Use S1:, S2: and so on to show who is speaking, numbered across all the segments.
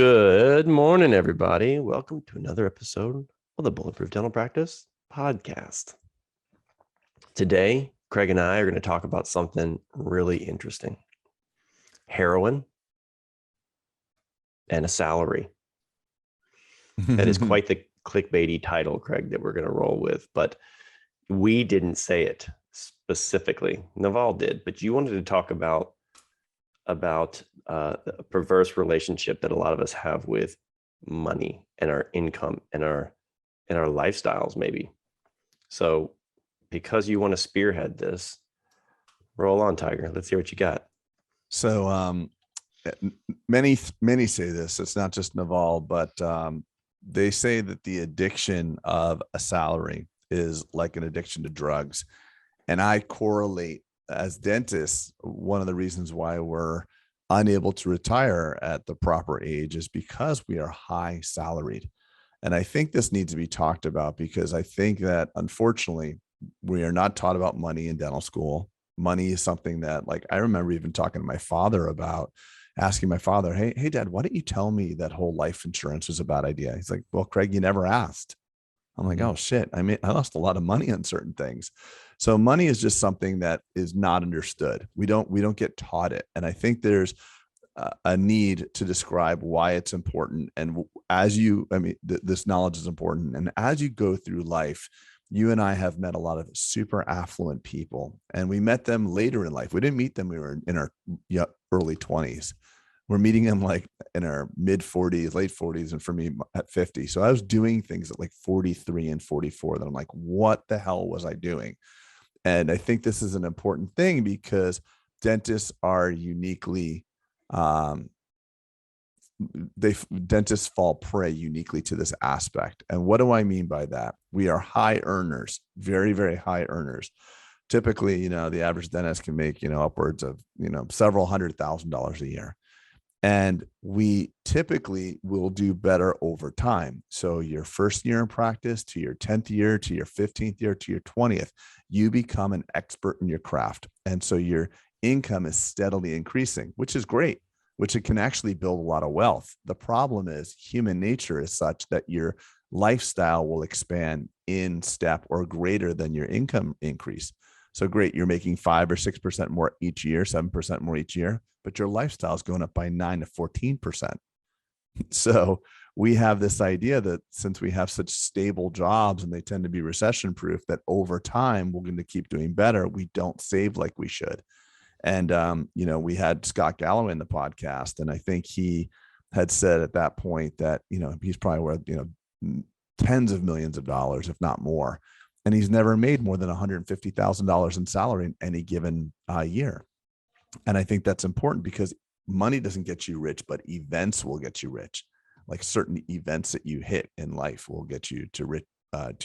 S1: Good morning, everybody. Welcome to another episode of the Bulletproof Dental Practice podcast. Today, Craig and I are going to talk about something really interesting: heroin and a salary. That is quite the clickbaity title, Craig, that we're going to roll with, but we didn't say it specifically. Naval did, but you wanted to talk about a perverse relationship that a lot of us have with money and our income and our lifestyles, maybe. So because you want to spearhead this, roll on, Tiger. Let's hear what you got.
S2: So many say this. It's not just Naval, but they say that the addiction of a salary is like an addiction to drugs. And I correlate, as dentists, one of the reasons why we're unable to retire at the proper age is because we are high salaried. And I think this needs to be talked about because I think that, unfortunately, we are not taught about money in dental school. Money is something that, like, I remember even talking to my father about, asking my father, hey, Dad, why didn't you tell me that whole life insurance was a bad idea? He's like, well, Craig, you never asked. I'm like, oh shit. I mean, I lost a lot of money on certain things. So money is just something that is not understood. We don't get taught it. And I think there's a need to describe why it's important. And this knowledge is important. And as you go through life, you and I have met a lot of super affluent people, and we met them later in life. We didn't meet them. We were in our early 20s. We're meeting them like in our mid 40s, late 40s. And for me at 50. So I was doing things at like 43 and 44 that I'm like, what the hell was I doing? And I think this is an important thing because dentists are uniquely, dentists fall prey uniquely to this aspect. And what do I mean by that? We are high earners, very, very high earners. Typically, the average dentist can make, upwards of, several $100,000 a year. And we typically will do better over time. So your first year in practice to your 10th year, to your 15th year, to your 20th, you become an expert in your craft. And so your income is steadily increasing, which is great, which it can actually build a lot of wealth. The problem is human nature is such that your lifestyle will expand in step or greater than your income increase. So great, you're making 5 or 6% more each year, 7% more each year, but your lifestyle is going up by 9 to 14%. So we have this idea that since we have such stable jobs and they tend to be recession proof, that over time we're going to keep doing better. We don't save like we should. And, we had Scott Galloway in the podcast, and I think he had said at that point that, he's probably worth, tens of millions of dollars, if not more. And he's never made more than $150,000 in salary in any given year. And I think that's important because money doesn't get you rich, but events will get you rich. Like certain events that you hit in life will get you to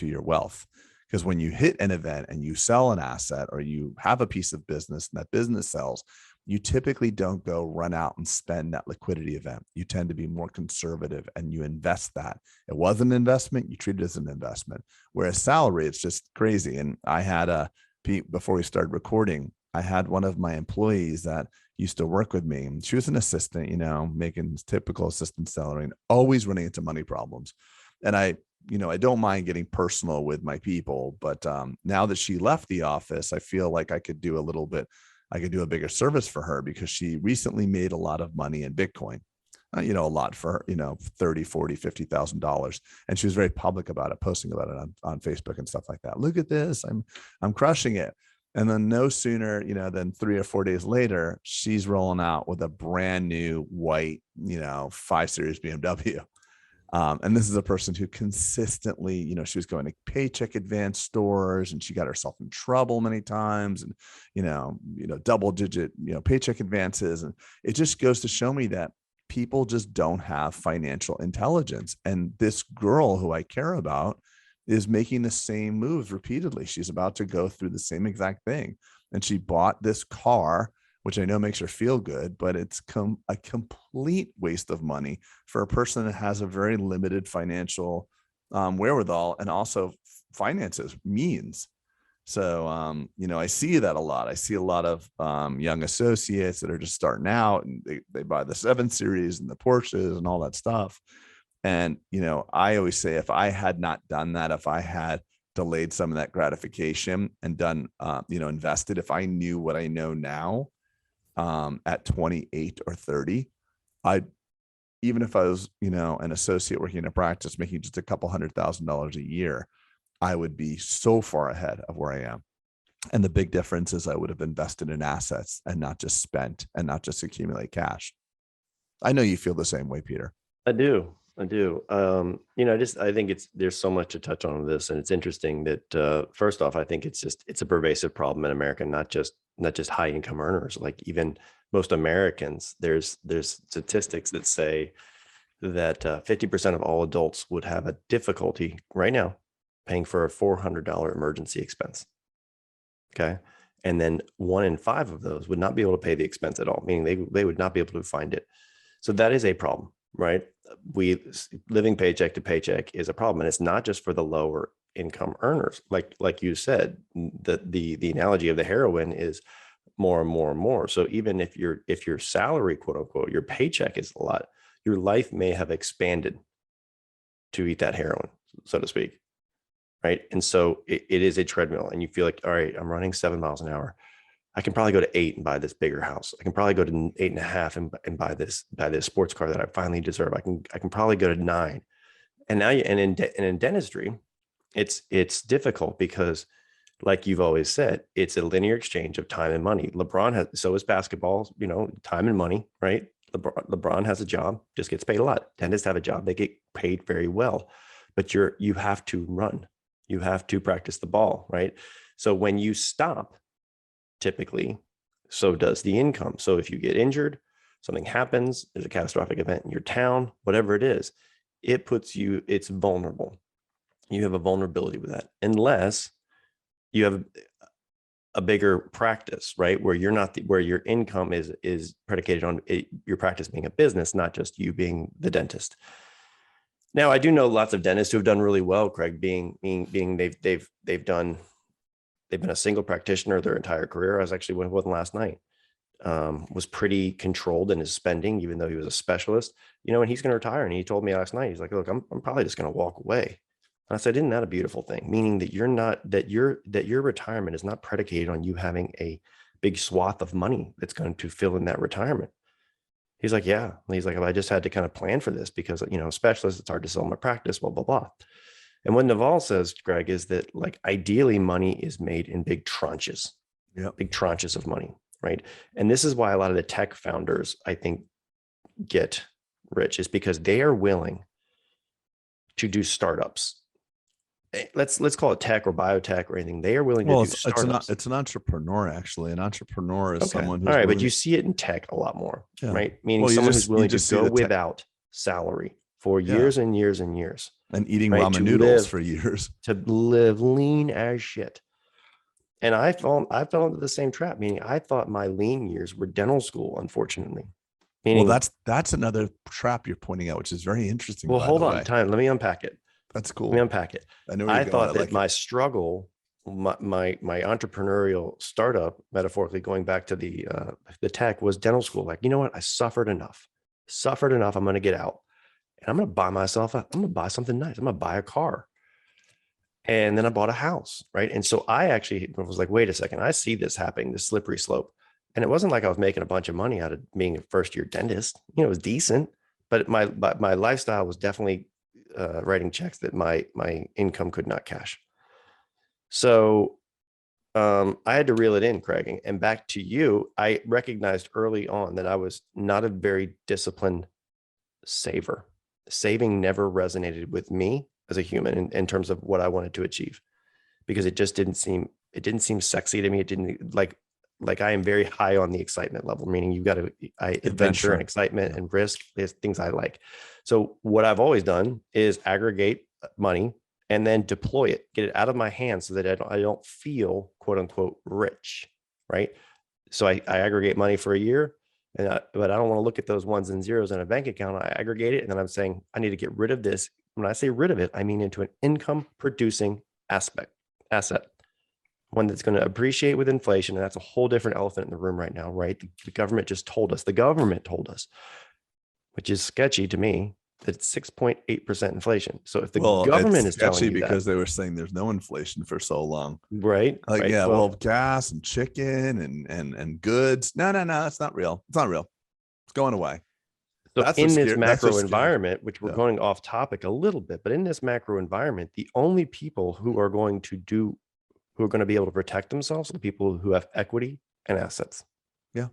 S2: your wealth. Because when you hit an event and you sell an asset or you have a piece of business and that business sells, you typically don't go run out and spend that liquidity event. You tend to be more conservative and you invest that. It was an investment, you treat it as an investment. Whereas salary, it's just crazy. And I had before we started recording, I had one of my employees that used to work with me. She was an assistant, making typical assistant salary and always running into money problems. And I don't mind getting personal with my people, but now that she left the office, I feel like I could do a bigger service for her because she recently made a lot of money in Bitcoin, a lot for her, 30, 40, $50,000. And she was very public about it, posting about it on Facebook and stuff like that. Look at this, I'm crushing it. And then no sooner, than 3 or 4 days later, she's rolling out with a brand new white, 5 Series BMW. And this is a person who consistently, she was going to paycheck advance stores and she got herself in trouble many times and, double digit, paycheck advances. And it just goes to show me that people just don't have financial intelligence. And this girl who I care about is making the same moves repeatedly. She's about to go through the same exact thing. And she bought this car, which I know makes her feel good, but it's a complete waste of money for a person that has a very limited financial wherewithal and also finances means. So, I see that a lot. I see a lot of young associates that are just starting out, and they buy the 7 Series and the Porsches and all that stuff. And, I always say, if I had not done that, if I had delayed some of that gratification and done, invested, if I knew what I know now at 28 or 30, I'd, even if I was, an associate working in a practice making just a couple $100,000 a year, I would be so far ahead of where I am. And the big difference is I would have invested in assets and not just spent and not just accumulate cash. I know you feel the same way, Peter.
S1: I do. I think there's so much to touch on this, and it's interesting that first off, I think it's a pervasive problem in America, not just high income earners. Like even most Americans, there's statistics that say that 50% of all adults would have a difficulty right now paying for a $400 emergency expense. Okay. And then 1 in 5 of those would not be able to pay the expense at all, meaning they would not be able to find it. So that is a problem, right? Living paycheck to paycheck is a problem. And it's not just for the lower income earners. Like you said, the analogy of the heroin is more and more and more. So even if your salary, quote unquote, your paycheck is a lot, your life may have expanded to eat that heroin, so to speak. Right. And so it is a treadmill, and you feel like, all right, I'm running 7 miles an hour. I can probably go to 8 and buy this bigger house. I can probably go to 8.5 and buy this sports car that I finally deserve. I can probably go to 9. And now in dentistry, it's difficult because, like you've always said, it's a linear exchange of time and money. So is basketball, time and money, right? LeBron has a job, just gets paid a lot. Dentists have a job, they get paid very well, but you have to run. You have to practice the ball, right? So when you stop, typically, so does the income. So if you get injured, something happens, there's a catastrophic event in your town, whatever it is, it's vulnerable. You have a vulnerability with that, unless you have a bigger practice, right? Where where your income is predicated on your practice being a business, not just you being the dentist. Now, I do know lots of dentists who have done really well, Craig, being they've been a single practitioner their entire career. I was actually with one last night. Was pretty controlled in his spending, even though he was a specialist, and he's going to retire. And he told me last night, he's like, look, I'm probably just going to walk away. And I said, isn't that a beautiful thing? Meaning that your retirement is not predicated on you having a big swath of money that's going to fill in that retirement. He's like, yeah. He's like, I just had to kind of plan for this because, specialists, it's hard to sell my practice, blah, blah, blah. And what Naval says, Greg, is that like ideally money is made in big tranches, big tranches of money, right? And this is why a lot of the tech founders, I think, get rich, is because they are willing to do startups. Let's call it tech or biotech or anything. They are willing to do startups.
S2: It's an entrepreneur, actually. An entrepreneur is someone who's
S1: all right, but you see it in tech a lot more, right? Meaning someone who's willing to go without salary for years and years and years,
S2: and eating ramen noodles for years,
S1: to live lean as shit. And I fell into the same trap. Meaning, I thought my lean years were dental school, unfortunately. Meaning,
S2: well, that's another trap you're pointing out, which is very interesting.
S1: Well, hold on, let me unpack it.
S2: That's cool.
S1: Let me unpack it. I thought that my struggle, my entrepreneurial startup, metaphorically going back to the tech, was dental school. Like, you know what? I suffered enough. I'm going to get out, and I'm going to buy myself I'm going to buy something nice. I'm going to buy a car. And then I bought a house, right? And so I actually was like, wait a second, I see this happening, this slippery slope. And it wasn't like I was making a bunch of money out of being a first-year dentist. It was decent, but my lifestyle was definitely writing checks that my income could not cash. So I had to reel it in, Craig. And back to you, I recognized early on that I was not a very disciplined saver. Saving never resonated with me as a human in terms of what I wanted to achieve, because it just didn't seem sexy to me. It didn't like I am very high on the excitement level, meaning you've got to adventure and excitement and risk is things I like. So what I've always done is aggregate money and then deploy it, get it out of my hands so that I don't feel quote unquote rich, right? So I aggregate money for a year, but I don't want to look at those ones and zeros in a bank account. I aggregate it, and then I'm saying I need to get rid of this. When I say rid of it, I mean into an income producing asset. one that's going to appreciate with inflation. And that's a whole different elephant in the room right now, right? The government just told us, which is sketchy to me, that it's 6.8% inflation. So if the government is telling you
S2: because
S1: that,
S2: they were saying there's no inflation for so long.
S1: right?
S2: Like,
S1: right.
S2: yeah, well, gas and chicken and goods. No, it's not real. It's not real. It's going away.
S1: So
S2: That's
S1: in this
S2: scary.
S1: macro environment, which we're
S2: Yeah.
S1: going off topic a little bit, but in this macro environment, the only people who are going to be able to protect themselves are the people who have equity and assets.
S2: Yeah.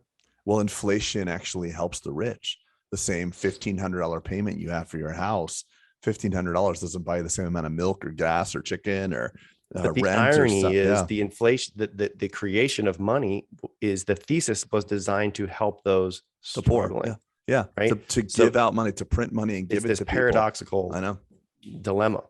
S2: Well, inflation actually helps the rich. The same $1,500 payment you have for your house, $1,500 doesn't buy the same amount of milk or gas or chicken or
S1: but the
S2: rent.
S1: irony is the inflation, the creation of money is the thesis was designed to help those
S2: the poor.
S1: struggling.
S2: Yeah.
S1: Right.
S2: To give out money, to print money and give it to people.
S1: Paradoxical
S2: I know.
S1: dilemma.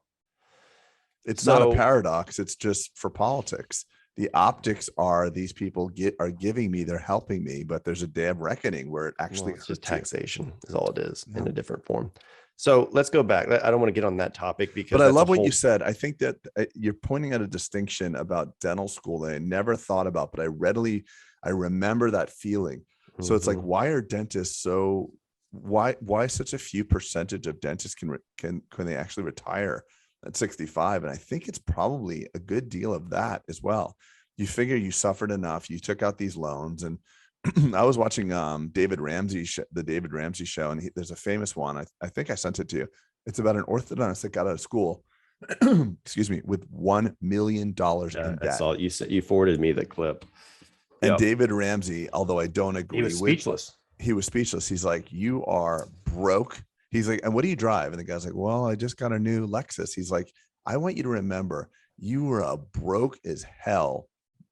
S2: It's not a paradox. It's just for politics. The optics are these people are giving me, they're helping me, but there's a day of reckoning where it actually
S1: it's just taxation is all it is in a different form.
S2: So
S1: let's go back. I don't want to get on that topic because
S2: I love what you said. I think that you're pointing out a distinction about dental school that I never thought about, but I remember that feeling. So it's like, why are dentists why such a few percentage of dentists can they actually retire at 65? And I think it's probably a good deal of that as well. You figure you suffered enough, you took out these loans. And I was watching the David Ramsey show, and there's a famous one. I think I sent it to you. It's about an orthodontist that got out of school, excuse me, with $1 million in debt.
S1: I saw you said, you forwarded me the clip.
S2: And David Ramsey, although I don't agree,
S1: he was speechless.
S2: He's like, you are broke. He's like, and what do you drive? And the guy's like, well, I just got a new Lexus. He's like, I want you to remember, you were a broke as hell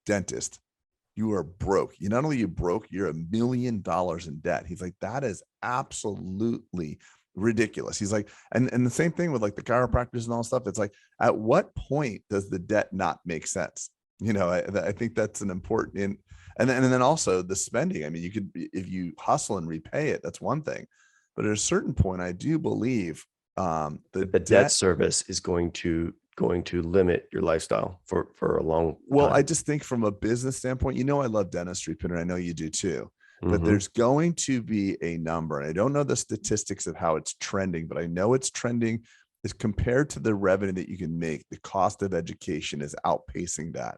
S2: dentist. You are broke. You not only you broke, you're $1 million in debt. He's like, that is absolutely ridiculous. He's like, and the same thing with like the chiropractors and all stuff. It's like, at what point does the debt not make sense? You know, I think that's an important, and then also the spending. I mean, you could, if you hustle and repay it, that's one thing. But at a certain point, I do believe the
S1: debt service is going to limit your lifestyle for a long time.
S2: I just think from a business standpoint, you know, I love dentistry, Peter. I know you do too. But there's going to be a number. And I don't know the statistics of how it's trending, but I know it's trending is compared to the revenue that you can make. The cost of education is outpacing that.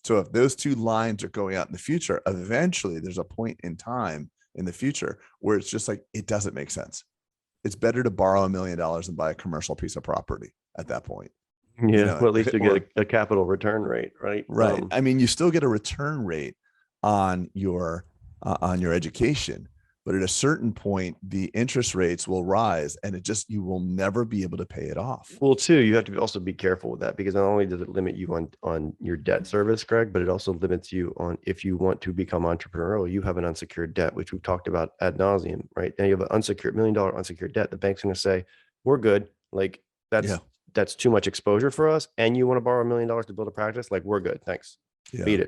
S2: So if those two lines are going out in the future, eventually there's a point in time in the future where it's just like, it doesn't make sense. It's better to borrow $1 million and buy a commercial piece of property at that point.
S1: Yeah. You know, well, at least you get a capital return rate, right?
S2: Right. I mean, you still get a return rate on your education, but at a certain point, the interest rates will rise, and you will never be able to pay it off.
S1: Well, too, you have to also be careful with that, because not only does it limit you on your debt service, Greg, but it also limits you on, if you want to become entrepreneurial, you have an unsecured debt, which we've talked about ad nauseum, right? Now you have an $1 million unsecured debt. The bank's going to say, we're good. Like that's too much exposure for us. And you want to borrow $1 million to build a practice? Like, we're good. Thanks. Yeah. Beat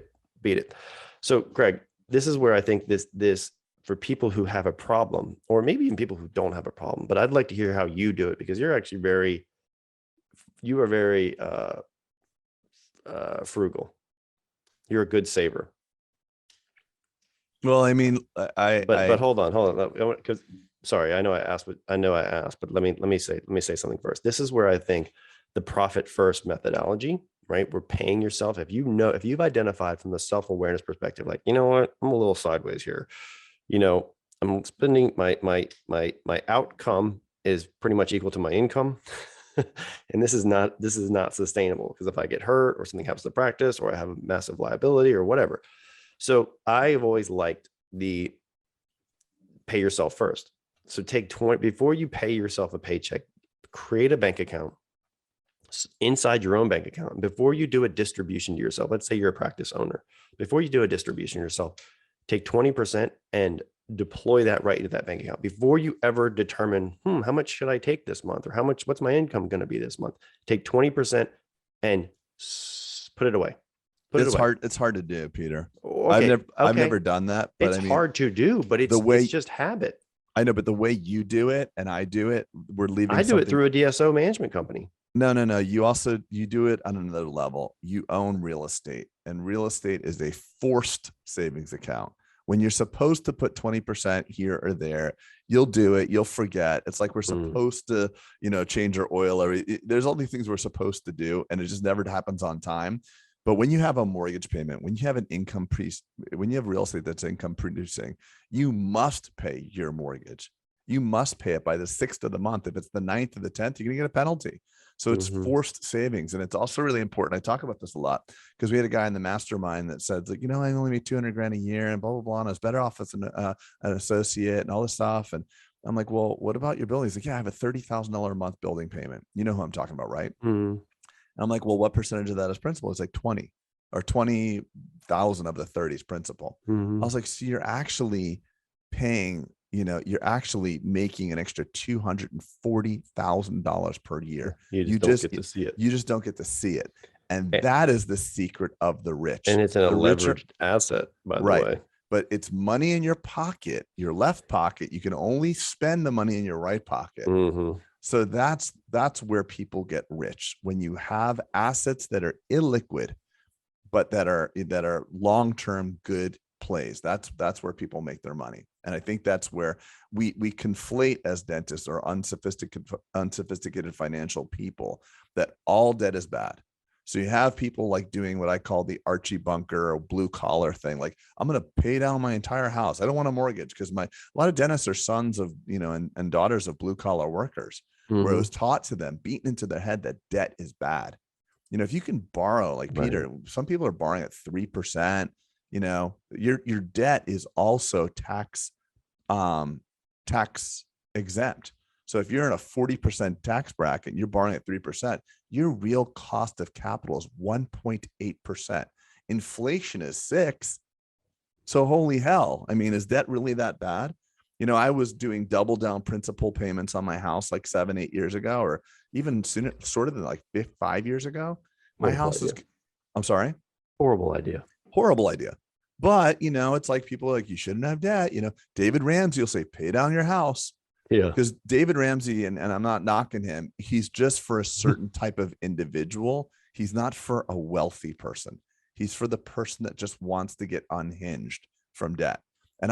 S1: it. So Greg, this is where I think this for people who have a problem, or maybe even people who don't have a problem, but I'd like to hear how you do it, because you're actually very frugal. You're a good saver.
S2: Well, I mean, but
S1: hold on. Because sorry, I know I asked, but let me say something first. This is where I think the profit first methodology, right? We're paying yourself. If you've identified from the self-awareness perspective, like, you know what, I'm a little sideways here. You know, I'm spending my outcome is pretty much equal to my income. And this is not sustainable, because if I get hurt or something happens to practice, or I have a massive liability or whatever. So I've always liked the pay yourself first. So take 20 before you pay yourself a paycheck, create a bank account inside your own bank account. Before you do a distribution to yourself, let's say you're a practice owner, before you do a distribution to yourself, take 20% and deploy that right into that bank account. Before you ever determine, how much should I take this month, or what's my income going to be this month? Take 20% and put it away.
S2: It's hard to do, Peter. Okay. I've never done that, but
S1: it's hard to do, but it's just habit.
S2: I know, but the way you do it and I do it, we're leaving.
S1: I do it through a DSO management company.
S2: No. You do it on another level. You own real estate, and real estate is a forced savings account. When you're supposed to put 20% here or there, you'll do it. You'll forget. It's like we're
S1: Mm,
S2: supposed to, change our oil, or there's all these things we're supposed to do, and it just never happens on time. But when you have a mortgage payment, when you have an when you have real estate that's income producing, you must pay your mortgage. You must pay it by the 6th of the month. If it's the 9th or the 10th, you're going to get a penalty. So it's
S1: mhm.
S2: forced savings. And it's also really important. I talk about this a lot because we had a guy in the mastermind that said, like, I only make 200 grand a year and blah, blah, blah. And I was better off as an associate and all this stuff. And I'm like, well, what about your building? He's like, yeah, I have a $30,000 a month building payment. You know who I'm talking about, right?
S1: Mm,
S2: I'm like, well, what percentage of that is principal? It's like 20 or 20,000 of the 30 is principal. I
S1: mhm.
S2: was like, so you're actually paying, you're actually making an extra $240,000 per year.
S1: You
S2: You
S1: just don't
S2: just,
S1: get to see it.
S2: you just don't get to see it. And
S1: A-
S2: that is the secret of the rich.
S1: And it's in a
S2: The richer,
S1: leveraged asset, by the
S2: right.
S1: way.
S2: But it's money in your pocket, your left pocket. You can only spend the money in your right pocket.
S1: Hmm.
S2: So that's where people get rich, when you have assets that are illiquid, but that are long-term good plays. That's where people make their money. And I think that's where we conflate as dentists or unsophisticated financial people, that all debt is bad. So you have people like doing what I call the Archie Bunker or blue collar thing. Like, I'm going to pay down my entire house. I don't want a mortgage, because a lot of dentists are sons of, and daughters of blue collar workers, where it
S1: Hmm.
S2: was taught to them, beaten into their head, that debt is bad. If you can borrow, like
S1: Right.
S2: Peter, some people are borrowing at 3%, your debt is also um tax exempt. So if you're in a 40% tax bracket, you're borrowing at 3%, your real cost of capital is 1.8%. Inflation is 6. So holy hell. I mean, is debt really that bad? I was doing double down principal payments on my house like 7, 8 years ago, or even sooner, sort of like 5 years ago. My
S1: Horrible
S2: house is,
S1: idea.
S2: I'm sorry,
S1: Horrible idea.
S2: horrible idea. But, it's like people are like, you shouldn't have debt. David Ramsey will say, pay down your house,
S1: Yeah.
S2: because David Ramsey, and I'm not knocking him, he's just for a certain type of individual. He's not for a wealthy person. He's for the person that just wants to get unhinged from debt. And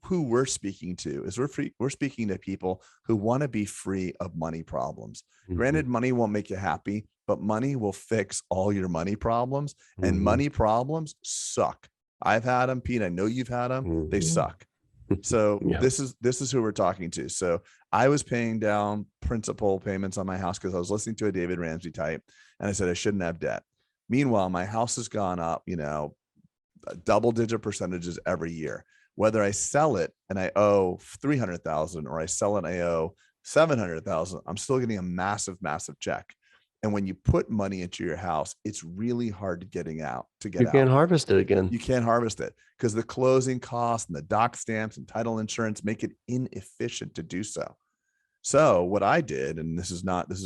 S2: who we're speaking to is we're speaking to people who want to be free of money problems.
S1: Hmm.
S2: Granted, money won't make you happy, but money will fix all your money problems, and
S1: Hmm.
S2: money problems suck. I've had them, Pete. I know you've had them. They
S1: Hmm.
S2: suck. So
S1: Yeah.
S2: this is who we're talking to. So I was paying down principal payments on my house because I was listening to a David Ramsey type, and I said I shouldn't have debt. Meanwhile, my house has gone up, double-digit percentages every year. Whether I sell it and I owe 300,000, or I sell it and I owe 700,000, I'm still getting a massive, massive check. And when you put money into your house, it's really hard to get
S1: You
S2: out.
S1: can't harvest it again.
S2: You can't harvest it because the closing costs and the doc stamps and title insurance make it inefficient to do so. So what I did, and this is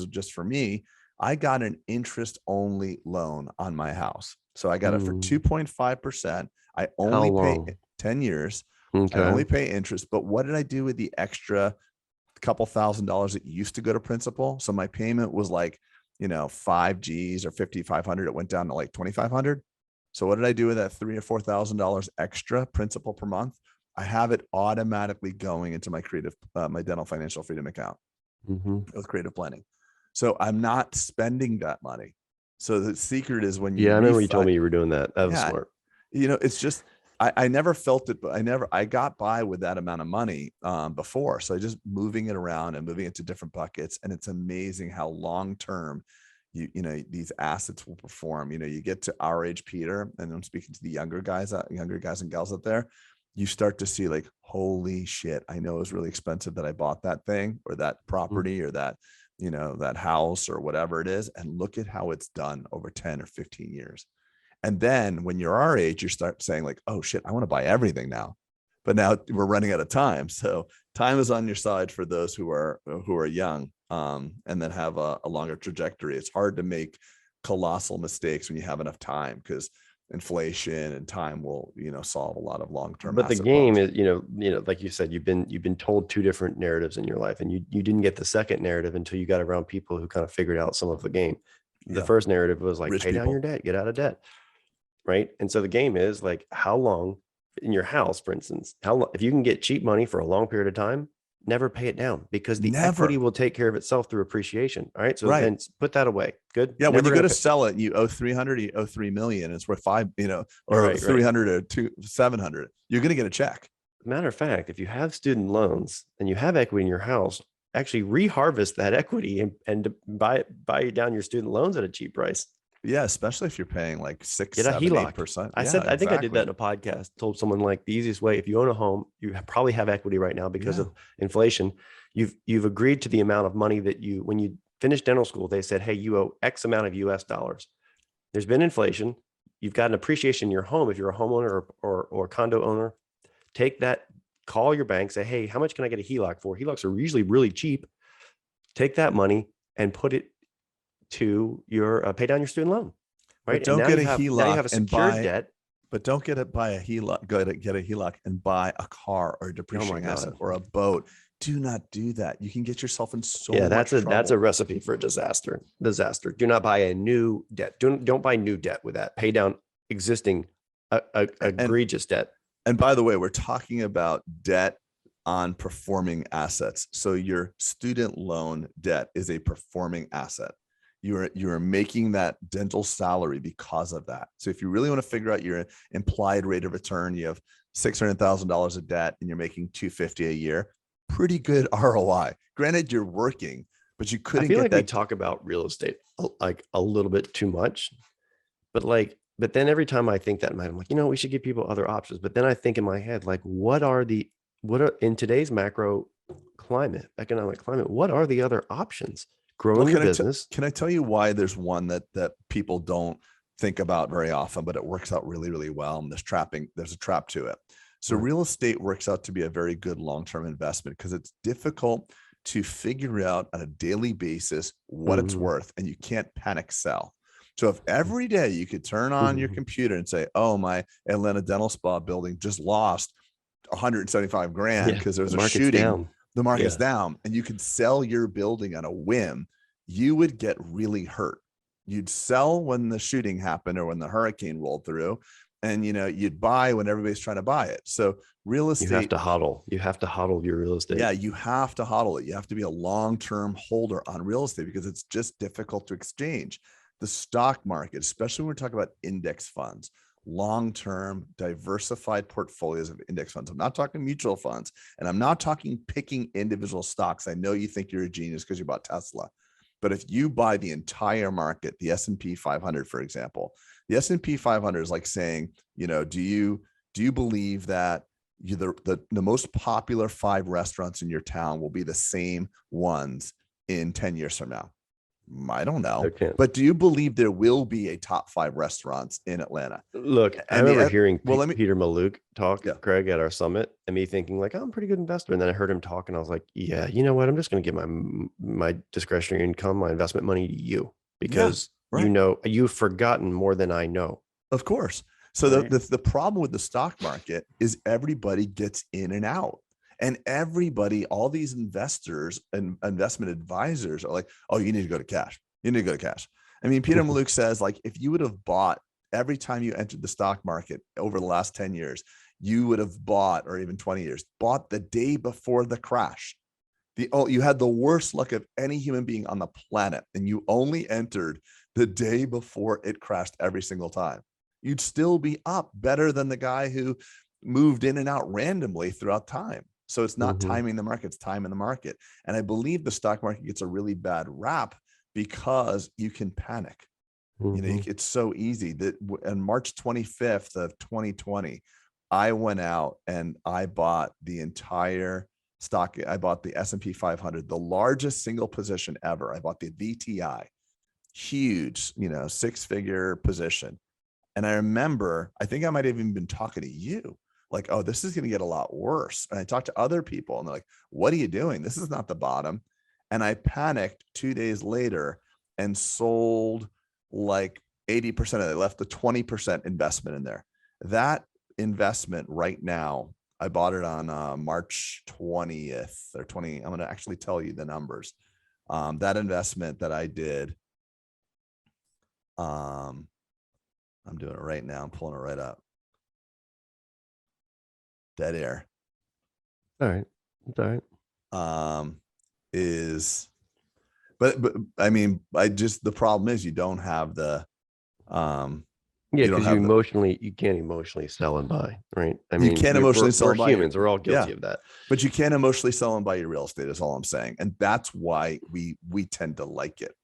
S2: just for me, I got an interest only loan on my house. So I got it for
S1: Mm.
S2: 2.5%. I
S1: How
S2: only pay
S1: long?
S2: 10 years. I
S1: Okay.
S2: only pay interest. But what did I do with the extra couple $1,000s that used to go to principal? So my payment was like, 5 G's or 5,500. It went down to like 2,500. So what did I do with that $3,000 or $4,000 extra principal per month? I have it automatically going into my dental financial freedom account
S1: Hmm.
S2: with creative planning. So I'm not spending that money. So the secret is when you
S1: Yeah, I remember you told
S2: refi,
S1: me you were doing that. That was
S2: yeah,
S1: smart.
S2: it's just, I never felt it, but I got by with that amount of money before. So I just moving it around and moving it to different buckets. And it's amazing how long-term these assets will perform. You get to our age, Peter, and I'm speaking to the younger guys and gals out there. You start to see like, holy shit, I know it was really expensive that I bought that thing or that
S1: Mm.
S2: property or that house or whatever it is. And look at how it's done over 10 or 15 years. And then when you're our age, you start saying like, oh shit, I want to buy everything now. But now we're running out of time. So time is on your side for those who are young, and then have a longer trajectory. It's hard to make colossal mistakes when you have enough time, because inflation and time will, solve a lot of long-term
S1: But the
S2: asset
S1: game
S2: problems.
S1: is, like you said, you've been told two different narratives in your life, and you didn't get the second narrative until you got around people who kind of figured out some of the game. The
S2: Yeah.
S1: first narrative was like,
S2: Rich
S1: pay down your
S2: people.
S1: debt, get out of debt. Right. And so the game is like, how long in your house, for instance, how long, if you can get cheap money for a long period of time, never pay it down, because the equity
S2: Never.
S1: will take care of itself through appreciation. All right. So
S2: Right.
S1: then put that away. Good.
S2: Yeah. When
S1: Never
S2: you go
S1: going
S2: to
S1: to pay.
S2: sell it, you owe 300, you owe 3 million. It's worth five, or
S1: Right.
S2: 300 or 700. You're going to get a check.
S1: Matter of fact, if you have student loans and you have equity in your house, actually reharvest that equity and buy down your student loans at a cheap price.
S2: Yeah. Especially if you're paying like 6,
S1: Get a
S2: 7,
S1: HELOC.
S2: 8%.
S1: I
S2: Yeah,
S1: said, I think I did that in
S2: exactly.
S1: a podcast, told someone like the easiest way, if you own a home, you probably have equity right now because
S2: Yeah.
S1: of inflation. You've agreed to the amount of money that when you finish dental school, they said, hey, you owe X amount of US dollars. There's been inflation. You've got an appreciation in your home. If you're a homeowner or condo owner, take that, call your bank, say, hey, how much can I get a HELOC for? HELOCs are usually really cheap. Take that money and put it to your pay down your student loan. Right.
S2: But
S1: And
S2: don't
S1: now
S2: get a
S1: now you
S2: HELOC
S1: have a
S2: and
S1: secured
S2: buy,
S1: debt.
S2: but don't get it by a HELOC, go to get a HELOC and buy a car or a depreciating asset
S1: God.
S2: or a boat. Do not do that. You can get yourself in so
S1: Yeah,
S2: much trouble.
S1: that's a recipe for disaster. Do not buy a new debt. Don't buy new debt with that. Pay down existing egregious debt.
S2: And by the way, we're talking about debt on performing assets. So your student loan debt is a performing asset. You're making that dental salary because of that. So if you really want to figure out your implied rate of return, you have $600,000 of debt and you're making $250 a year. Pretty good ROI. Granted, you're working, but you couldn't
S1: I feel
S2: get
S1: like
S2: that.
S1: we talk about real estate like a little bit too much, but then every time I think that in my head, I'm like, we should give people other options. But then I think in my head, like, what are in today's macro climate, economic climate, what are the other options? Growing your business.
S2: Can I tell you why there's one that people don't think about very often, but it works out really, really well. And there's a trap to it. So real estate works out to be a very good long-term investment because it's difficult to figure out on a daily basis what it's worth, and you can't panic sell. So if every day you could turn on your computer and say, oh, my Atlanta dental spa building just lost 175 grand because there's a shooting.
S1: Down.
S2: The market's down, and you could sell your building on a whim, you would get really hurt. You'd sell when the shooting happened or when the hurricane rolled through, and you'd buy when everybody's trying to buy it. So real estate,
S1: you have to hodl. You have to hodl your real estate.
S2: Yeah, you have to hodl it. You have to be a long-term holder on real estate because it's just difficult to exchange. The stock market, especially when we're talking about index funds, long-term diversified portfolios of index funds. I'm not talking mutual funds, and I'm not talking picking individual stocks. I know you think you're a genius because you bought Tesla, but if you buy the entire market, the S&P 500, for example, the S&P 500 is like saying, do you believe that the most popular 5 restaurants in your town will be the same ones in 10 years from now? I don't know, but do you believe there will be a top 5 restaurants in Atlanta?
S1: Look, I remember hearing Peter Maluk talk, Craig, at our summit, and me thinking like, I'm a pretty good investor. And then I heard him talk, and I was like, yeah, you know what? I'm just going to give my discretionary income, my investment money to you because you've forgotten more than I know.
S2: Of course. So the problem with the stock market is everybody gets in and out. And everybody, all these investors and investment advisors are like, oh, you need to go to cash. You need to go to cash. I mean, Peter Maluk says, like, if you would have bought every time you entered the stock market over the last 10 years, you would have bought, or even 20 years, bought the day before the crash. You had the worst luck of any human being on the planet, and you only entered the day before it crashed every single time. You'd still be up better than the guy who moved in and out randomly throughout time. So it's not timing the market, it's time in the market. And I believe the stock market gets a really bad rap because you can panic. It's so easy that on March 25th of 2020, I went out and I bought the entire stock. I bought the S&P 500, the largest single position ever. I bought the VTI, huge, 6-figure position. And I remember, I think I might have even been talking to you, like, oh, this is going to get a lot worse. And I talked to other people and they're like, what are you doing? This is not the bottom. And I panicked 2 days later and sold like 80% of it, left the 20% investment in there. That investment right now, I bought it on March 20th or 20. I'm going to actually tell you the numbers. That investment that I did, I'm doing it right now. I'm pulling it right up. Dead air.
S1: All right. It's all right.
S2: But I mean, the problem is you don't have the,
S1: Yeah,
S2: you don't
S1: because
S2: have
S1: you can't emotionally sell and buy, right? I
S2: You can't emotionally sell
S1: we're
S2: and buy.
S1: humans. We're all guilty of that.
S2: But you can't emotionally sell and buy your real estate is all I'm saying. And that's why we tend to like it.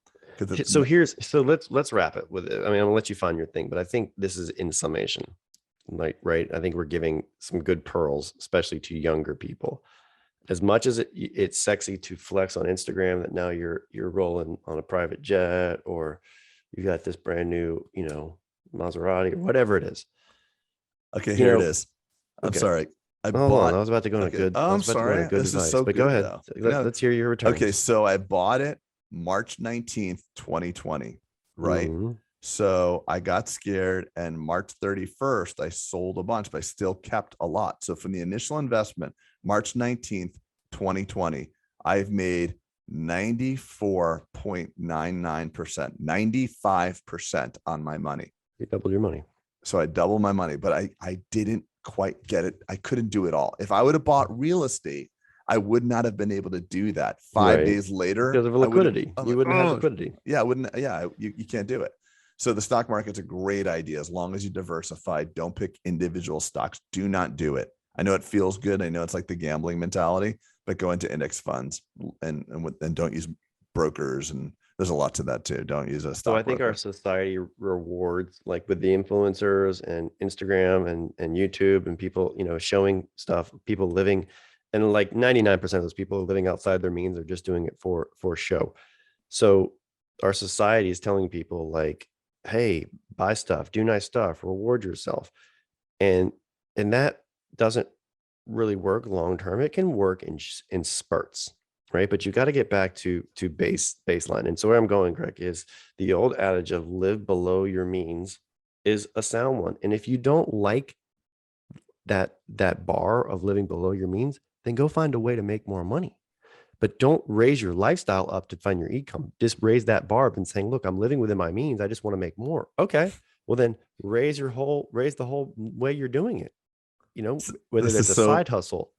S1: So let's wrap it with it. I mean, I'm gonna let you find your thing, but I think this is in summation, like, right? I think we're giving some good pearls, especially to younger people. As much as it's sexy to flex on Instagram that now you're rolling on a private jet, or you got this brand new, Maserati or whatever it is.
S2: Okay, here it is. I'm sorry.
S1: I was about to go on a good.
S2: Oh, I'm sorry. This is so
S1: but
S2: good.
S1: Go ahead. Let's hear your returns.
S2: Okay, so I bought it March 19th, 2020, right?
S1: Mm-hmm.
S2: So I got scared, and March 31st, I sold a bunch, but I still kept a lot. So from the initial investment, March 19th, 2020, I've made 94.99%, 95% on my money.
S1: You doubled your money.
S2: So I doubled my money, but I didn't quite get it. I couldn't do it all. If I would have bought real estate, I would not have been able to do that. 5 days later,
S1: because of liquidity, you wouldn't have liquidity.
S2: Yeah, I wouldn't. Yeah, you can't do it. So the stock market's a great idea as long as you diversify. Don't pick individual stocks. Do not do it. I know it feels good. I know it's like the gambling mentality, but go into index funds and don't use brokers. And there's a lot to that too. Don't use a stock.
S1: So I think our society rewards, like with the influencers and Instagram and YouTube and people, showing stuff, people living, and like 99% of those people are living outside their means. They're just doing it for show. So our society is telling people like, hey, buy stuff, do nice stuff, reward yourself. And that doesn't really work long term. It can work in spurts, right? But you got to get back to baseline. And so where I'm going, Greg, is the old adage of live below your means is a sound one. And if you don't like that bar of living below your means, then go find a way to make more money. But don't raise your lifestyle up to find your income. Just raise that bar up and saying, look, I'm living within my means. I just want to make more. Okay. Well, then raise the whole way you're doing it. Whether it's a side hustle.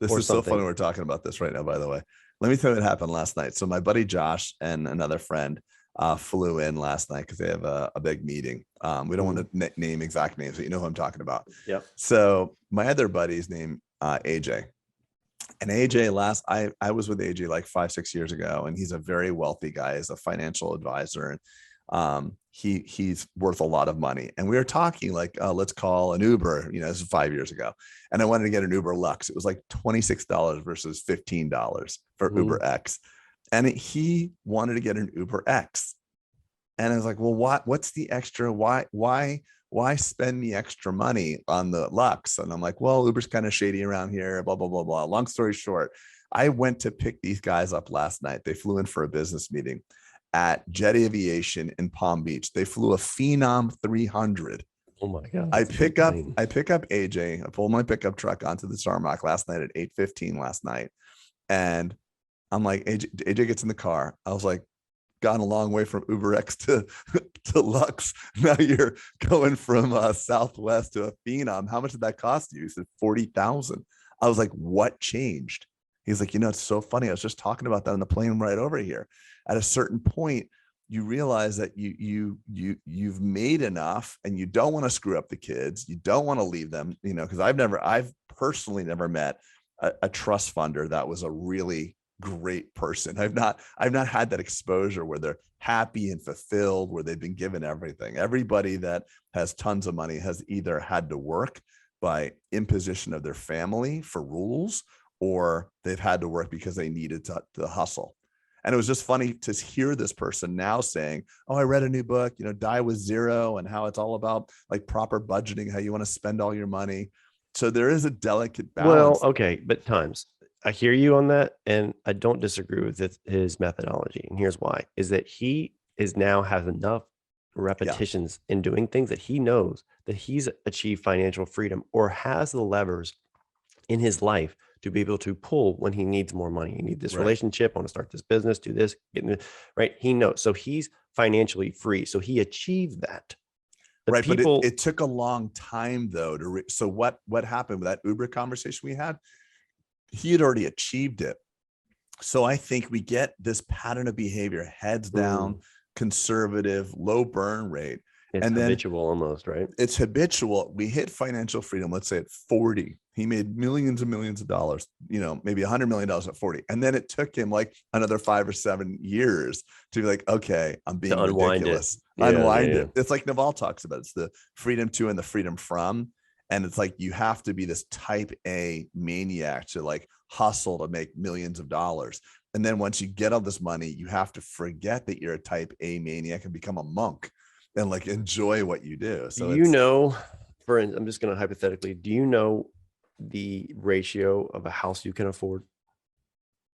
S2: This is so funny we're talking about this right now, by the way. Let me tell you what happened last night. So my buddy Josh and another friend flew in last night because they have a big meeting. We don't want to name exact names, but you know who I'm talking about.
S1: Yeah.
S2: So my other buddy's named AJ. And AJ I was with AJ like 5-6 years ago, and he's a very wealthy guy. He's a financial advisor, and he's worth a lot of money. And we were talking like, let's call an Uber, this is 5 years ago. And I wanted to get an Uber Lux. It was like $26 versus $15 for Uber X. And he wanted to get an Uber X. And I was like, well, what's the extra? Why spend the extra money on the Lux? And I'm like, well, Uber's kind of shady around here, blah, blah, blah, blah. Long story short, I went to pick these guys up last night. They flew in for a business meeting at Jet Aviation in Palm Beach. They flew a Phenom 300.
S1: Oh my God.
S2: I pick up AJ. I pull my pickup truck onto the tarmac last night at 8:15 last night. And I'm like, AJ gets in the car. I was like, gone a long way from UberX to Lux. Now you're going from Southwest to a Phenom. How much did that cost you? He said $40,000. I was like, what changed? He's like, it's so funny. I was just talking about that on the plane right over here. At a certain point, you realize that you've made enough, and you don't want to screw up the kids. You don't want to leave them, because I've personally never met a trust funder that was a really great person. I've not had that exposure where they're happy and fulfilled, where they've been given everything. Everybody that has tons of money has either had to work by imposition of their family for rules, or they've had to work because they needed to hustle. And it was just funny to hear this person now saying, oh, I read a new book, Die with Zero, and how it's all about like proper budgeting, how you want to spend all your money. So there is a delicate balance.
S1: Well, okay, but times. I hear you on that, and I don't disagree with his methodology. And here's why: is that he now has enough repetitions in doing things that he knows that he's achieved financial freedom or has the levers in his life to be able to pull when he needs more money. He needs this
S2: Right.
S1: relationship, I want to start this business, do this, right? He knows. So he's financially free. So he achieved that.
S2: Right.
S1: People,
S2: But it took a long time though so what happened with that Uber conversation we had? He had already achieved it. So I think we get this pattern of behavior, heads down, conservative, low burn rate.
S1: It's habitual almost, right?
S2: It's habitual. We hit financial freedom, let's say at 40. He made millions and millions of dollars, maybe $100 million at 40. And then it took him like another 5 or 7 years to be like, okay, I'm being ridiculous. Unwind it. It's like Naval talks about. It's the freedom to and the freedom from. And it's like, you have to be this type A maniac to like hustle to make millions of dollars. And then once you get all this money, you have to forget that you're a type A maniac and become a monk and like enjoy what you do. So
S1: I'm just going to hypothetically, do you know the ratio of a house you can afford?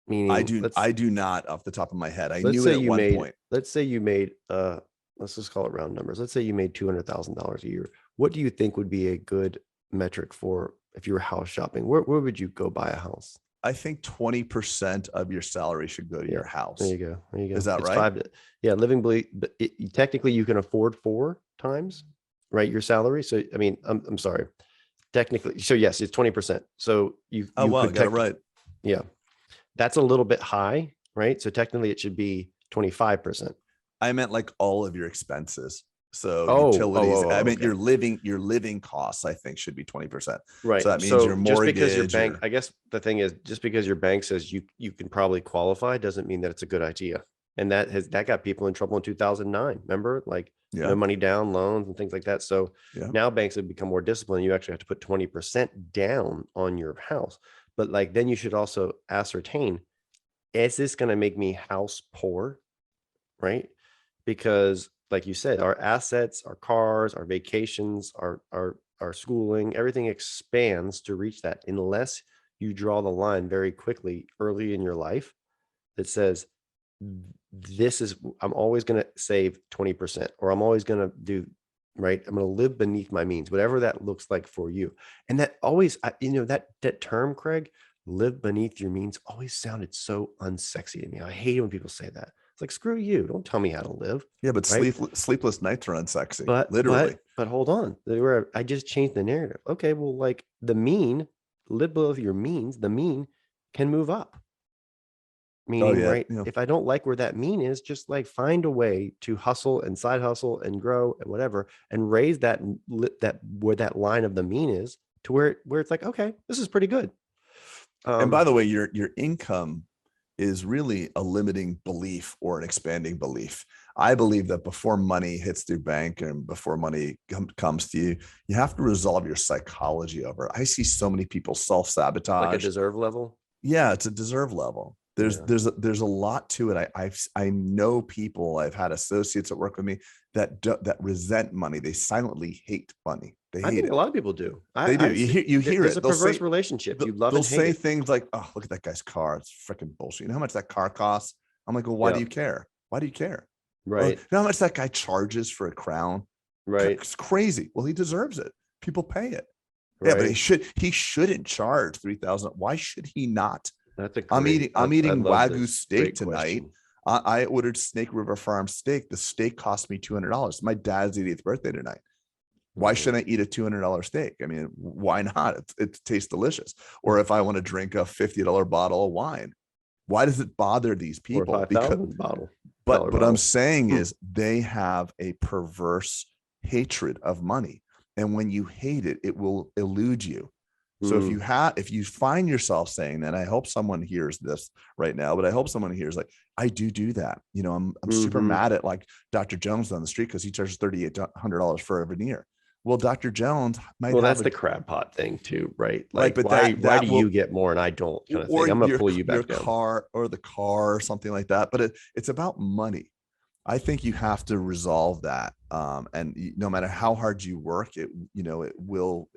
S1: Meaning,
S2: I do not off the top of my head. I knew
S1: it
S2: at one point.
S1: Let's say you made, let's just call it round numbers. Let's say you made $200,000 a year. What do you think would be a good metric for if you were house shopping? Where would you go buy a house?
S2: I think 20% of your salary should go to your house.
S1: There you go.
S2: Is that right?
S1: Technically you can afford 4 times, right? Your salary. So, I mean, I'm sorry. Technically. So yes, it's 20%. So you
S2: got it right.
S1: Yeah. That's a little bit high, right? So technically it should be 25%.
S2: I meant like all of your expenses. So utilities, I mean,
S1: okay.
S2: your living costs, I think should be 20%.
S1: Right.
S2: So that means your mortgage.
S1: Just because your bank, I guess the thing is, just because your bank says you can probably qualify doesn't mean that it's a good idea. And that got people in trouble in 2009. Remember, like no money down, loans and things like that. So now banks have become more disciplined. You actually have to put 20% down on your house. But like, then you should also ascertain, is this going to make me house poor? Right. Because like you said, our assets, our cars, our vacations, our schooling, everything expands to reach that unless you draw the line very quickly early in your life that says, I'm always going to save 20%, or I'm always going to do, right? I'm going to live beneath my means, whatever that looks like for you. And that always, that term, Craig, live beneath your means, always sounded so unsexy to me. I hate when people say that. It's like, screw you. Don't tell me how to live.
S2: Yeah, but right? sleepless nights are unsexy.
S1: But
S2: literally.
S1: But hold on. I just changed the narrative. Okay, well, like live below your means, the mean can move up. Meaning, right? Yeah. If I don't like where that mean is, just like find a way to hustle and side hustle and grow and whatever, and raise that where that line of the mean is to where it's like, okay, this is pretty good.
S2: And by the way, your income is really a limiting belief or an expanding belief. I believe that before money hits your bank and before money comes to you, you have to resolve your psychology over it. I see so many people self-sabotage.
S1: Like a deserve level?
S2: Yeah, it's a deserve level. There's a lot to it. I know people, I've had associates that work with me that resent money. They silently hate money. They hate it.
S1: A lot of people do.
S2: They do. You hear
S1: there's
S2: it.
S1: A perverse relationship. You love it.
S2: They'll say things like, "Oh, look at that guy's car. It's freaking bullshit. You know how much that car costs?" I'm like, "Well, why do you care? Why do you care?"
S1: Right.
S2: You know how much that guy charges for a crown?
S1: Right.
S2: It's crazy. Well, he deserves it. People pay it.
S1: Right.
S2: Yeah, but he shouldn't charge $3,000. Why should he not?
S1: That's a
S2: I'm eating Wagyu steak tonight. I ordered Snake River Farm steak. The steak cost me $200. My dad's 80th birthday tonight. Why shouldn't I eat a $200 steak? I mean, why not? It tastes delicious. Or if I want to drink a $50 bottle of wine, why does it bother these people?
S1: Or $5,000 bottle.
S2: But what I'm saying is they have a perverse hatred of money. And when you hate it, it will elude you. So if you find yourself saying that, I hope someone hears this right now, but I hope someone hears like, I do that. I'm super mad at like Dr. Jones on the street because he charges $3,800 for a veneer. Well, Dr. Jones might.
S1: Well, that's the crab pot thing too, right? Like, but why do you get more and I don't? Kind of thing. I'm gonna pull you back down.
S2: Car or something like that. But it's about money. I think you have to resolve that. And no matter how hard you work, it will.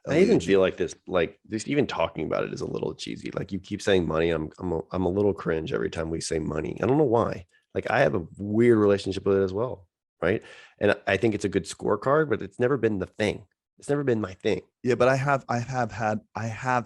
S1: I even feel like this, like just even talking about it is a little cheesy. Like you keep saying money. I'm a little cringe every time we say money. I don't know why. Like I have a weird relationship with it as well. right? And I think it's a good scorecard, but it's never been the thing. It's never been my thing.
S2: Yeah, but I have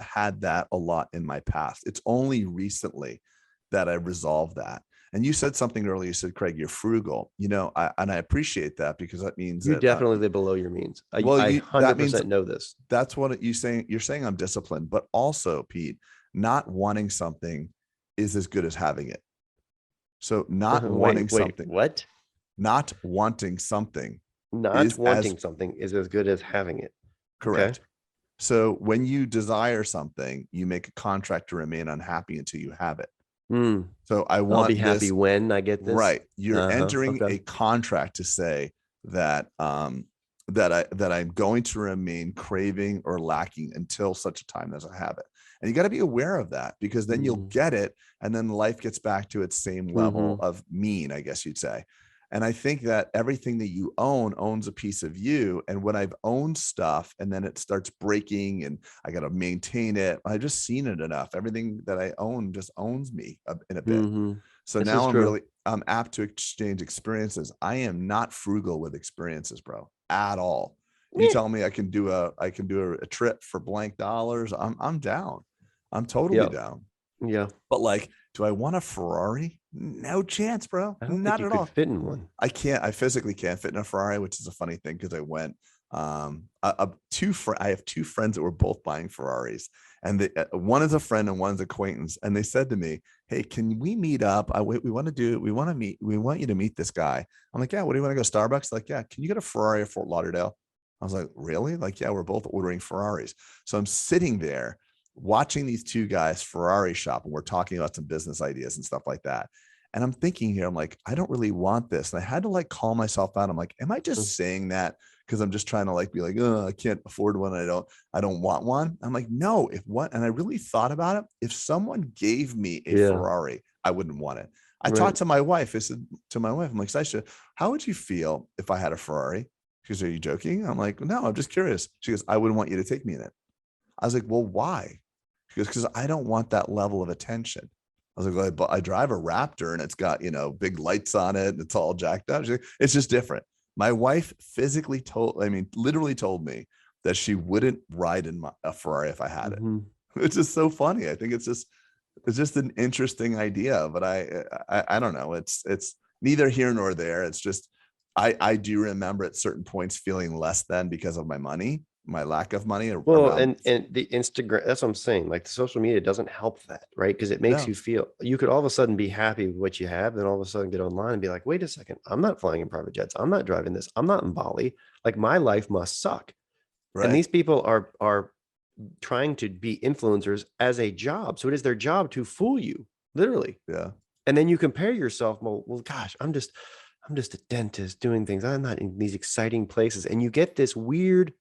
S2: had that a lot in my past. It's only recently that I resolved that. And you said something earlier. You said, Craig, you're frugal. And I appreciate that, because that means
S1: You
S2: that
S1: definitely live below your means.
S2: well,
S1: I
S2: that means
S1: 100% know this.
S2: that's what you saying. You're saying I'm disciplined, but also, Pete, not wanting something is as good as having it. So not wanting
S1: Wait,
S2: something,
S1: what?
S2: not wanting something
S1: Not
S2: is as
S1: wanting something is as good as having it. Okay.
S2: correct. So when you desire something, you make a contract to remain unhappy until you have it.
S1: Mm,
S2: So I
S1: I'll be
S2: want
S1: happy
S2: this,
S1: when I get this.
S2: right. You're entering
S1: Okay.
S2: a contract to say that that I'm going to remain craving or lacking until such a time as I have it. And you got to be aware of that, because then you'll get it, and then life gets back to its same level of mean, I guess you'd say. And I think that everything that you own owns a piece of you. And when I've owned stuff and then it starts breaking and I got to maintain it, I've just seen it enough. Everything that I own just owns me in a bit. So
S1: This
S2: now
S1: is true.
S2: I'm apt to exchange experiences. I am not frugal with experiences, bro, at all. You
S1: Yeah.
S2: tell me I can do a trip for blank dollars. I'm down. I'm totally
S1: Yeah.
S2: down.
S1: Yeah.
S2: But like, do I want a Ferrari? No chance, bro.
S1: I don't think
S2: Not
S1: you
S2: at
S1: could
S2: all.
S1: fit in one.
S2: I physically can't fit in a Ferrari, which is a funny thing, because I went I have two friends that were both buying Ferraris, and one is a friend and one's acquaintance, and they said to me, hey, can we meet up? We want you to meet this guy. I'm like, yeah, what do you want to go Starbucks? Like, yeah, can you get a Ferrari at Fort Lauderdale? I was like, really? Like, yeah, we're both ordering Ferraris. So I'm sitting there watching these two guys Ferrari shop, and we're talking about some business ideas and stuff like that. And I'm thinking here, I'm like, I don't really want this. And I had to like call myself out. I'm like, am I just saying that because I'm just trying to like be like, oh, I can't afford one. I don't want one. I'm like, no, if what, and I really thought about it. If someone gave me a
S1: Yeah.
S2: Ferrari, I wouldn't want it. I
S1: Right.
S2: talked to my wife. I said to my wife, I'm like, Sasha, how would you feel if I had a Ferrari? She goes, are you joking? I'm like, no, I'm just curious. She goes, I wouldn't want you to take me in it. I was like, well, why? She goes, because I don't want that level of attention. I was like, well, I drive a Raptor and it's got, big lights on it and it's all jacked up. She's like, it's just different. My wife literally told me that she wouldn't ride in a Ferrari if I had it. It's just so funny. I think it's just an interesting idea, but I don't know. It's neither here nor there. It's just, I do remember at certain points feeling less than because of my lack of money.
S1: Well, and the Instagram, that's what I'm saying. Like the social media doesn't help that, right? Because it makes you feel, you could all of a sudden be happy with what you have, then all of a sudden get online and be like, wait a second, I'm not flying in private jets. I'm not driving this. I'm not in Bali. Like my life must suck.
S2: Right.
S1: And these people are trying to be influencers as a job. So it is their job to fool you, literally.
S2: Yeah.
S1: And then you compare yourself. Well, gosh, I'm just a dentist doing things. I'm not in these exciting places. And you get this weird,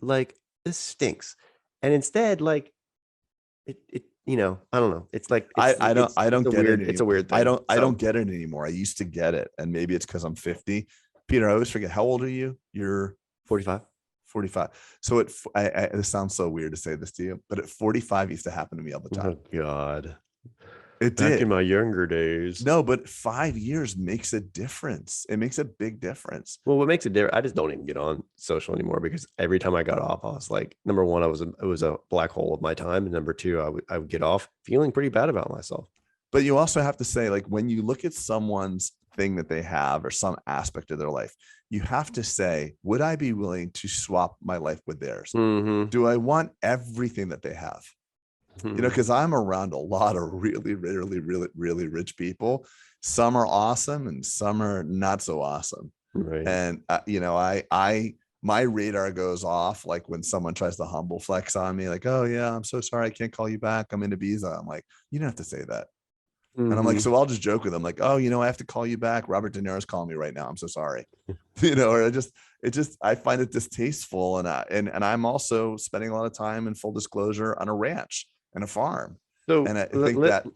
S1: like, this stinks. And instead, like it, I don't know. It's like,
S2: I don't get it.
S1: It's a weird thing.
S2: I don't get it anymore. I used to get it. And maybe it's because I'm 50. Peter, I always forget. How old are you? You're
S1: 45.
S2: 45. So it sounds so weird to say this to you, but at 45 used to happen to me all the time.
S1: Oh God.
S2: It
S1: Back
S2: did
S1: in my younger days.
S2: No, but 5 years makes a difference. It makes a big difference.
S1: Well, what makes it different? I just don't even get on social anymore, because every time I got off, I was like, number one, it was a black hole of my time, and number two, I would get off feeling pretty bad about myself.
S2: But you also have to say, like, when you look at someone's thing that they have or some aspect of their life, you have to say, would I be willing to swap my life with theirs? Do I want everything that they have? Because I'm around a lot of really, really, really, really rich people. Some are awesome and some are not so awesome.
S1: Right.
S2: And my radar goes off like when someone tries to humble flex on me, like, oh yeah, I'm so sorry, I can't call you back, I'm in Ibiza. I'm like, you don't have to say that. And I'm like, so I'll just joke with them, like, oh, I have to call you back. Robert De Niro's calling me right now. I'm so sorry. Or I find it distasteful. And I'm also spending a lot of time in full disclosure on a ranch and a farm.
S1: So,
S2: and I think that,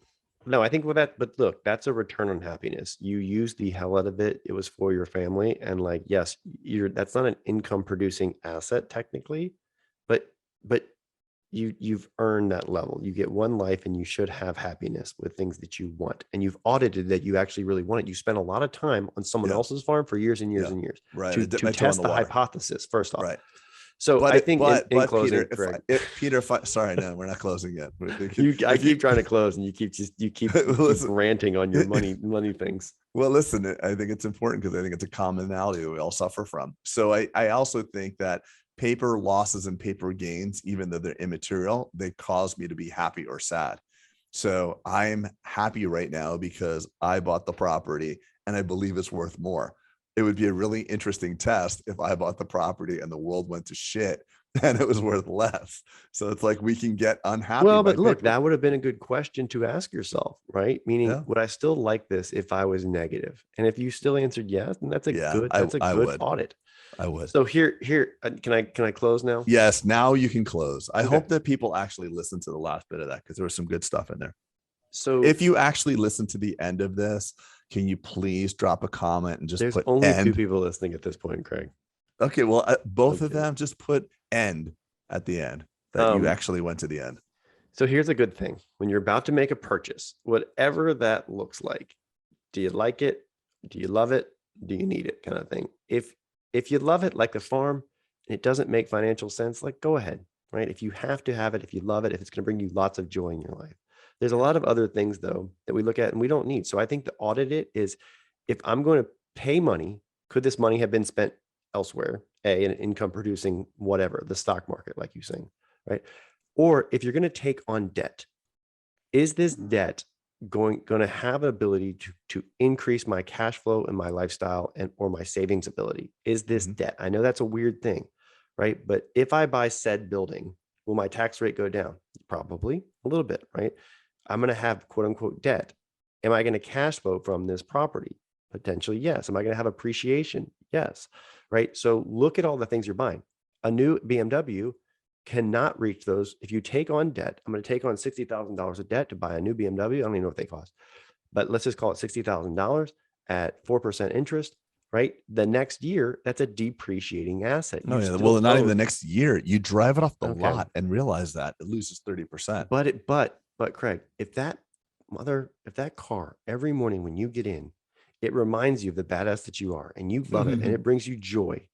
S1: no, I think with that, but look, that's a return on happiness. You used the hell out of it. It was for your family. And like, yes, that's not an income producing asset technically, but you've earned that level. You get one life and you should have happiness with things that you want. And you've audited that you actually really want it. You spent a lot lot of time on someone
S2: Yeah.
S1: else's farm for years and years
S2: Yeah.
S1: and years
S2: Right.
S1: to test the
S2: water.
S1: hypothesis first off.
S2: Right.
S1: So I think in closing,
S2: Peter,
S1: Craig,
S2: sorry, no, we're not closing yet.
S1: I keep trying to close and you keep ranting on your money things.
S2: Well, listen, I think it's important because I think it's a commonality that we all suffer from. So I also think that paper losses and paper gains, even though they're immaterial, they cause me to be happy or sad. So I'm happy right now because I bought the property and I believe it's worth more. It would be a really interesting test if I bought the property and the world went to shit and it was worth less. So it's like we can get unhappy.
S1: Well, but look, that would have been a good question to ask yourself, right? Meaning,
S2: Yeah.
S1: would I still like this if I was negative? And if you still answered yes, then that's a good audit.
S2: I would.
S1: So here, can I close now?
S2: Yes, now you can close. I hope that people actually listen to the last bit of that because there was some good stuff in there. So if you actually listen to the end of this, can you please drop a comment and just put
S1: only
S2: end?
S1: 2 people listening at this point, Craig.
S2: Okay, well, both of them just put end at the end that you actually went to the end.
S1: So here's a good thing. When you're about to make a purchase, whatever that looks like, do you like it? Do you love it? Do you need it? Kind of thing. If you love it, like the farm, and it doesn't make financial sense, like go ahead, right? If you have to have it, if you love it, if it's going to bring you lots of joy in your life. There's a lot of other things though that we look at and we don't need. So I think the audit it is, if I'm going to pay money, could this money have been spent elsewhere? In an income producing whatever, the stock market, like you saying, right? Or if you're going to take on debt, is this debt going to have an ability to increase my cash flow and my lifestyle or my savings ability? Is this debt? I know that's a weird thing, right? But if I buy said building, will my tax rate go down? Probably a little bit, right? I'm going to have quote unquote debt. Am I going to cash flow from this property? Potentially, yes. Am I going to have appreciation? Yes. Right. So look at all the things you're buying. A new BMW cannot reach those. If you take on debt, I'm going to take on $60,000 of debt to buy a new BMW. I don't even know what they cost, but let's just call it $60,000 at 4% interest. Right. The next year, that's a depreciating asset.
S2: No, yeah. Well, not even the next year. You drive it off the lot and realize that it loses 30%.
S1: But Craig, if that car every morning when you get in, it reminds you of the badass that you are and you love it and it brings you joy,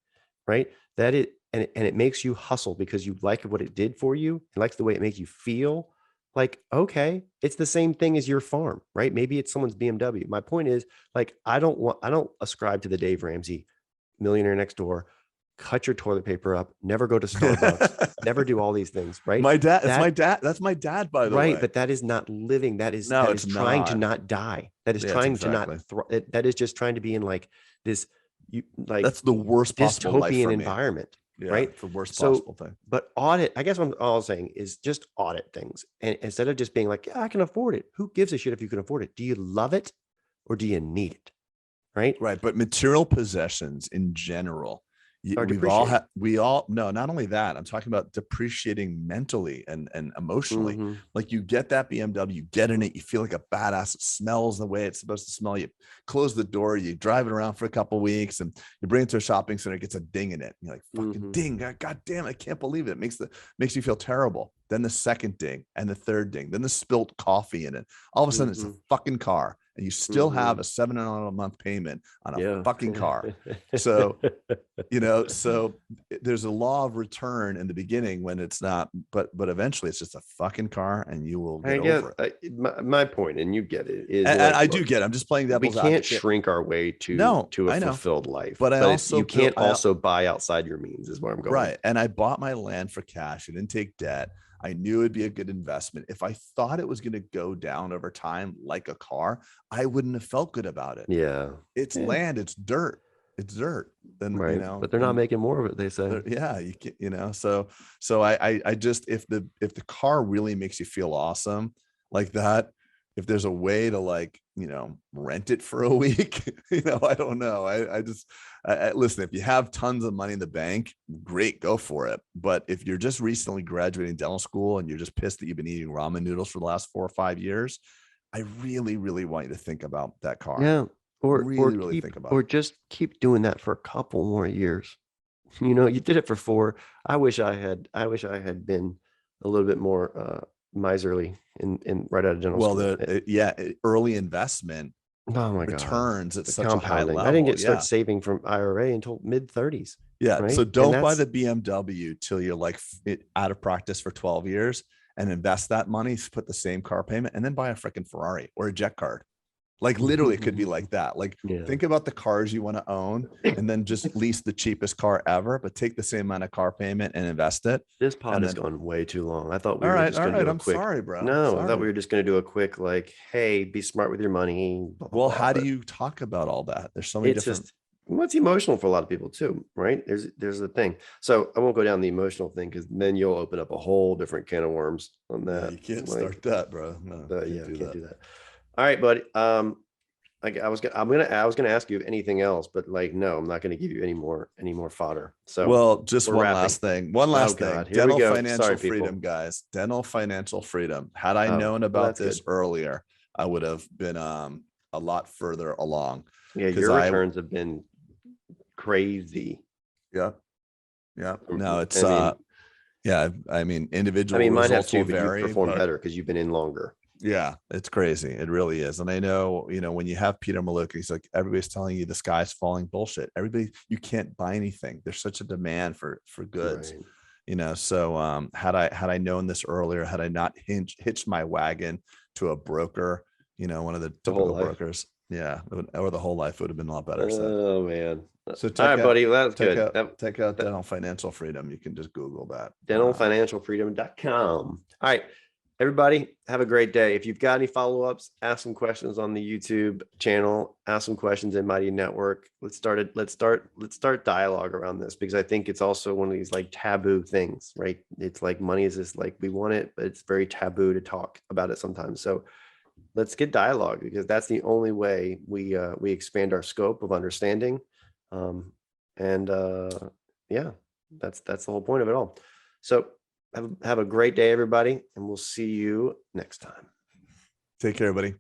S1: right? And it makes you hustle because you like what it did for you and likes the way it makes you feel. Like, okay, it's the same thing as your farm, right? Maybe it's someone's BMW. My point is, like, I don't ascribe to the Dave Ramsey millionaire next door. Cut your toilet paper up, never go to Starbucks, never do all these things, right?
S2: That's my dad, by the way.
S1: Right, but that is not living. That is trying to not die. That is trying to not that is just trying to be in like this
S2: that's the worst possible
S1: dystopian environment.
S2: Yeah,
S1: right?
S2: It's the worst possible thing.
S1: But audit, I guess what I'm all saying is just audit things. And instead of just being like, yeah, I can afford it. Who gives a shit if you can afford it? Do you love it or do you need it? Right.
S2: Right. But material possessions in general, we all no, not only that, I'm talking about depreciating mentally and emotionally. Like you get that BMW, you get in it, you feel like a badass. It smells the way it's supposed to smell. You close the door, you drive it around for a couple of weeks, and you bring it to a shopping center. It gets a ding in it. You're like, fucking ding! God damn! I can't believe it. It makes you feel terrible. Then the second ding and the third ding. Then the spilt coffee in it. All of a sudden, it's a fucking car. And you still have a $700 a month payment on a fucking car. So, so there's a law of return in the beginning when it's not, but eventually it's just a fucking car and you will get over it.
S1: My point, and you get it, is
S2: and I do get it. I'm just playing devil's
S1: advocate. We can't
S2: advocate.
S1: Shrink our way to a fulfilled life.
S2: But
S1: you can't also buy outside your means is where I'm going.
S2: Right. And I bought my land for cash. I didn't take debt. I knew it'd be a good investment. If I thought it was going to go down over time, like a car, I wouldn't have felt good about it.
S1: Yeah.
S2: It's land. It's dirt. It's dirt. Then,
S1: but they're not making more of it. They say,
S2: yeah, so I just, if the car really makes you feel awesome like that, if there's a way to rent it for a week, I don't know. I just listen, if you have tons of money in the bank, great, go for it. But if you're just recently graduating dental school and you're just pissed that you've been eating ramen noodles for the last 4 or 5 years, I really, really want you to think about that car.
S1: Yeah. Or just keep doing that for a couple more years. You did it for 4. I wish I had been a little bit more miserly in right out of dental
S2: Well,
S1: school.
S2: early investment
S1: Oh my God.
S2: returns at
S1: The
S2: such a high
S1: compounding.
S2: level.
S1: I didn't start saving from IRA until mid 30s.
S2: Yeah.
S1: Right.
S2: So
S1: And
S2: don't buy the BMW till you're like out of practice for 12 years and invest that money, put the same car payment, and then buy a freaking Ferrari or a jet card. Like literally it could be like that. Like think about the cars you want to own and then just lease the cheapest car ever, but take the same amount of car payment and invest it.
S1: This pod has gone way too long. I thought we
S2: all
S1: were
S2: right,
S1: just
S2: all
S1: going to
S2: right.
S1: do a
S2: I'm
S1: quick.
S2: sorry, bro.
S1: No, I thought
S2: Sorry.
S1: we were just going to do a quick, like, hey, be smart with your money. Blah, blah,
S2: Well,
S1: blah,
S2: how do
S1: but
S2: you talk about all that? There's so many
S1: it's
S2: different.
S1: just, well, it's emotional for a lot of people too, right? There's the thing. So I won't go down the emotional thing because then you'll open up a whole different can of worms on
S2: Yeah,
S1: that.
S2: you can't
S1: Like,
S2: start that, bro. No,
S1: can't do that. All right, buddy. Like I was gonna ask you if anything else, but like, no, I'm not gonna give you any more fodder. So
S2: well, just
S1: we're
S2: one
S1: wrapping.
S2: last thing. One last thing.
S1: God, here we
S2: Dental
S1: go.
S2: financial
S1: Sorry,
S2: freedom,
S1: people.
S2: guys. Dental financial freedom. Had I known
S1: Well,
S2: about
S1: that's
S2: this
S1: good.
S2: earlier, I would have been a lot further along.
S1: Yeah, your returns have been crazy.
S2: Yeah. Yeah. No, it's
S1: I mean,
S2: yeah. I mean, individual
S1: mine have
S2: results
S1: too,
S2: will
S1: but you
S2: vary.
S1: perform better because you've been in longer.
S2: Yeah, it's crazy. It really is. And I know, when you have Peter Maluk, he's like, everybody's telling you the sky's falling. Bullshit. Everybody, you can't buy anything. There's such a demand for goods,
S1: Right.
S2: So had I known this earlier, had I not hitched my wagon to a broker, one of the typical brokers, or the whole life would have been a lot better.
S1: Oh man.
S2: So
S1: all right, buddy. Well, that's good.
S2: Check out Dental Financial Freedom. You can just Google that.
S1: Dentalfinancialfreedom.com. All right. Everybody, have a great day. If you've got any follow-ups, ask some questions on the YouTube channel, ask some questions in Mighty Network. Let's start dialogue around this, because I think it's also one of these like taboo things, right? It's like money is just like, we want it, but it's very taboo to talk about it sometimes. So let's get dialogue, because that's the only way we expand our scope of understanding. Yeah, that's the whole point of it all. So have a great day, everybody, and we'll see you next time.
S2: Take care, everybody.